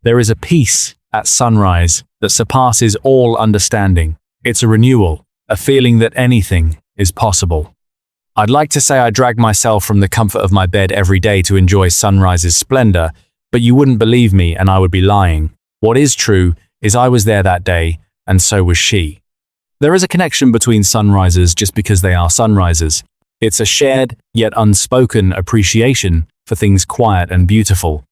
There is a peace at sunrise that surpasses all understanding. It's a renewal, a feeling that anything is possible. I'd like to say I drag myself from the comfort of my bed every day to enjoy sunrise's splendor, but you wouldn't believe me and I would be lying. What is true is I was there that day, and so was she. There is a connection between sunrises just because they are sunrises. It's a shared, yet unspoken appreciation for things quiet and beautiful.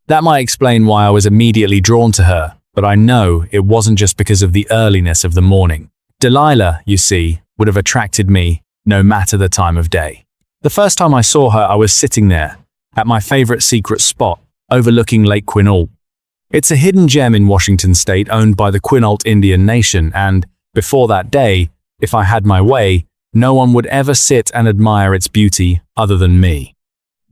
That might explain why I was immediately drawn to her, but I know it wasn't just because of the earliness of the morning. Delilah, you see, would have attracted me no matter the time of day. The first time I saw her, I was sitting there, at my favorite secret spot, overlooking Lake Quinault. It's a hidden gem in Washington state owned by the Quinault Indian Nation, and, before that day, if I had my way, no one would ever sit and admire its beauty other than me.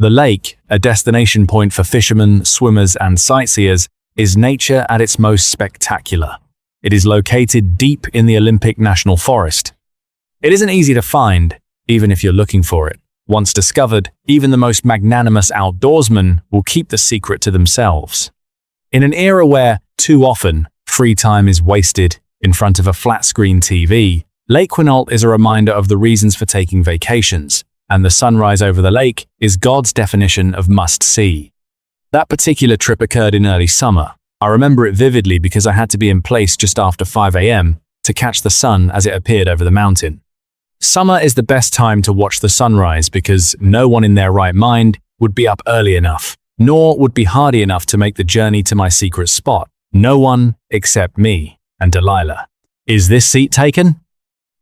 The lake, a destination point for fishermen, swimmers, and sightseers, is nature at its most spectacular. It is located deep in the Olympic National Forest. It isn't easy to find, even if you're looking for it. Once discovered, even the most magnanimous outdoorsmen will keep the secret to themselves. In an era where, too often, free time is wasted in front of a flat-screen TV, Lake Quinault is a reminder of the reasons for taking vacations, and the sunrise over the lake is God's definition of must-see. That particular trip occurred in early summer. I remember it vividly because I had to be in place just after 5 a.m. to catch the sun as it appeared over the mountain. Summer is the best time to watch the sunrise because no one in their right mind would be up early enough, nor would be hardy enough to make the journey to my secret spot. No one except me and Delilah. Is this seat taken?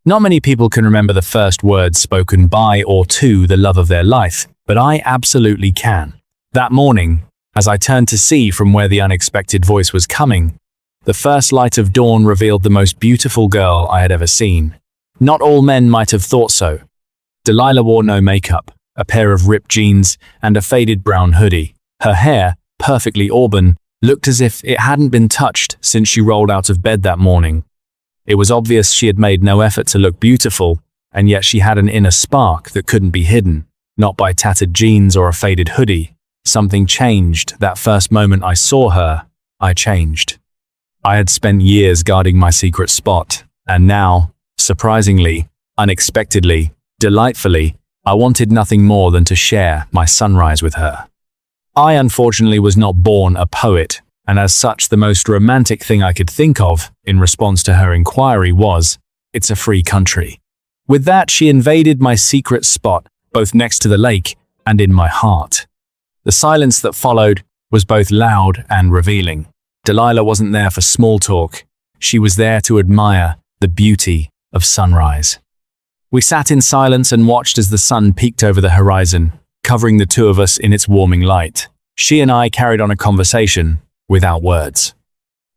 Not many people can remember the first words spoken by or to the love of their life, but I absolutely can. That morning, as I turned to see from where the unexpected voice was coming, the first light of dawn revealed the most beautiful girl I had ever seen. Not all men might have thought so. Delilah wore no makeup, a pair of ripped jeans, and a faded brown hoodie. Her hair, perfectly auburn, looked as if it hadn't been touched since she rolled out of bed that morning. It was obvious she had made no effort to look beautiful, and yet she had an inner spark that couldn't be hidden, not by tattered jeans or a faded hoodie. Something changed that first moment I saw her. I changed. I had spent years guarding my secret spot, and now, surprisingly, unexpectedly, delightfully, I wanted nothing more than to share my sunrise with her. I unfortunately was not born a poet, and as such the most romantic thing I could think of in response to her inquiry was, "It's a free country." With that, she invaded my secret spot, both next to the lake and in my heart. The silence that followed was both loud and revealing. Delilah wasn't there for small talk. She was there to admire the beauty of sunrise. We sat in silence and watched as the sun peeked over the horizon, covering the two of us in its warming light. She and I carried on a conversation without words.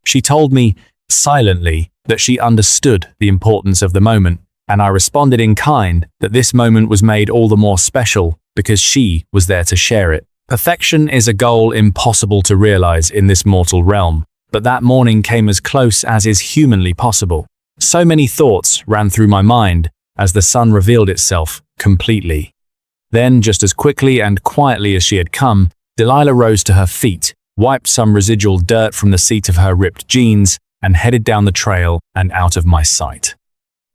She told me, silently, that she understood the importance of the moment, and I responded in kind that this moment was made all the more special because she was there to share it. Perfection is a goal impossible to realize in this mortal realm, but that morning came as close as is humanly possible. So many thoughts ran through my mind as the sun revealed itself completely. Then, just as quickly and quietly as she had come, Delilah rose to her feet, wiped some residual dirt from the seat of her ripped jeans, and headed down the trail and out of my sight.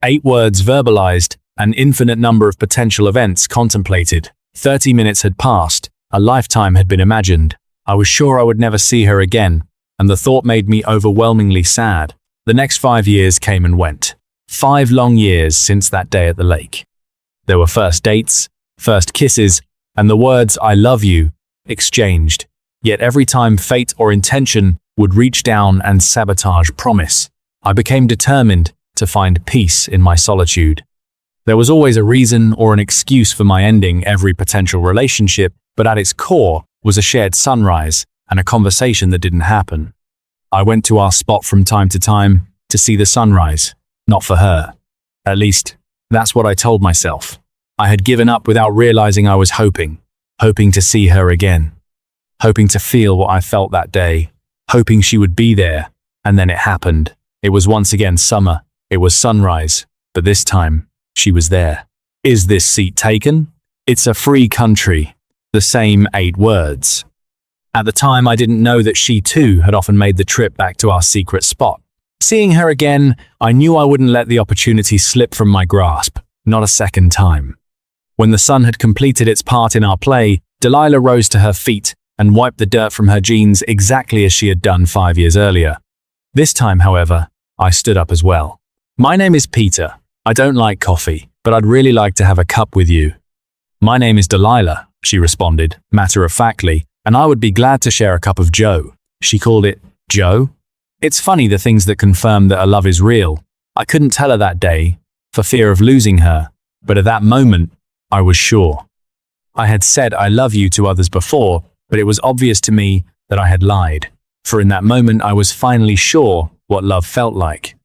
8 words verbalized, an infinite number of potential events contemplated. 30 minutes had passed, a lifetime had been imagined. I was sure I would never see her again, and the thought made me overwhelmingly sad. The next 5 years came and went. 5 long years since that day at the lake. There were first dates, first kisses, and the words "I love you" exchanged. Yet every time fate or intention would reach down and sabotage promise, I became determined to find peace in my solitude. There was always a reason or an excuse for my ending every potential relationship, but at its core was a shared sunrise and a conversation that didn't happen. I went to our spot from time to time to see the sunrise, not for her. At least, that's what I told myself. I had given up without realizing I was hoping to see her again, hoping to feel what I felt that day, hoping she would be there, and then it happened. It was once again summer, it was sunrise, but this time, she was there. Is this seat taken? It's a free country. The same 8 words. At the time, I didn't know that she too had often made the trip back to our secret spot. Seeing her again, I knew I wouldn't let the opportunity slip from my grasp, not a second time. When the sun had completed its part in our play, Delilah rose to her feet and wiped the dirt from her jeans exactly as she had done 5 years earlier. This time, however, I stood up as well. "My name is Peter. I don't like coffee, but I'd really like to have a cup with you." "My name is Delilah," she responded, matter-of-factly, "and I would be glad to share a cup of Joe." She called it Joe. It's funny the things that confirm that a love is real. I couldn't tell her that day, for fear of losing her, but at that moment, I was sure. I had said I love you to others before, but it was obvious to me that I had lied, for in that moment I was finally sure what love felt like.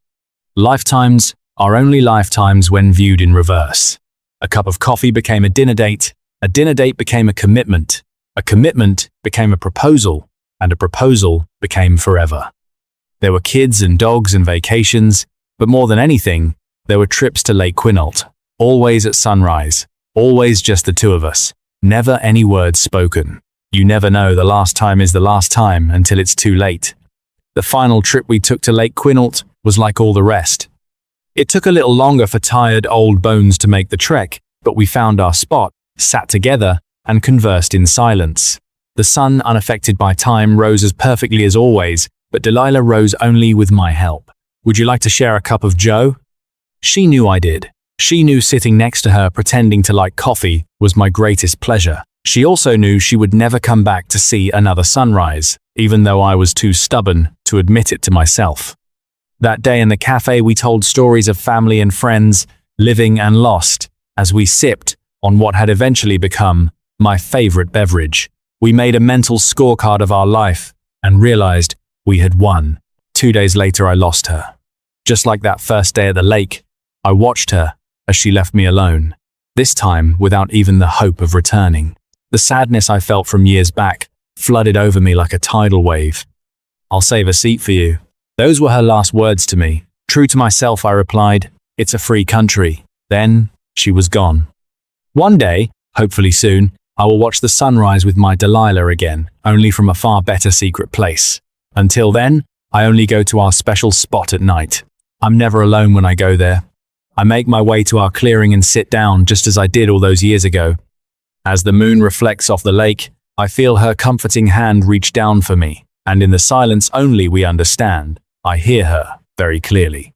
Lifetimes are only lifetimes when viewed in reverse. A cup of coffee became a dinner date became a commitment became a proposal, and a proposal became forever. There were kids and dogs and vacations, but more than anything, there were trips to Lake Quinault, always at sunrise, always just the two of us, never any words spoken. You never know the last time is the last time until it's too late. The final trip we took to Lake Quinault was like all the rest. It took a little longer for tired old bones to make the trek, but we found our spot, sat together, and conversed in silence. The sun, unaffected by time, rose as perfectly as always, but Delilah rose only with my help. "Would you like to share a cup of Joe?" She knew I did. She knew sitting next to her pretending to like coffee was my greatest pleasure. She also knew she would never come back to see another sunrise, even though I was too stubborn to admit it to myself. That day in the cafe, we told stories of family and friends, living and lost, as we sipped on what had eventually become my favorite beverage. We made a mental scorecard of our life and realized we had won. 2 days later, I lost her. Just like that first day at the lake, I watched her as she left me alone, this time without even the hope of returning. The sadness I felt from years back flooded over me like a tidal wave. "I'll save a seat for you." Those were her last words to me. True to myself, I replied, "It's a free country." Then she was gone. One day, hopefully soon, I will watch the sunrise with my Delilah again, only from a far better secret place. Until then, I only go to our special spot at night. I'm never alone when I go there. I make my way to our clearing and sit down just as I did all those years ago. As the moon reflects off the lake, I feel her comforting hand reach down for me, and in the silence only we understand, I hear her very clearly.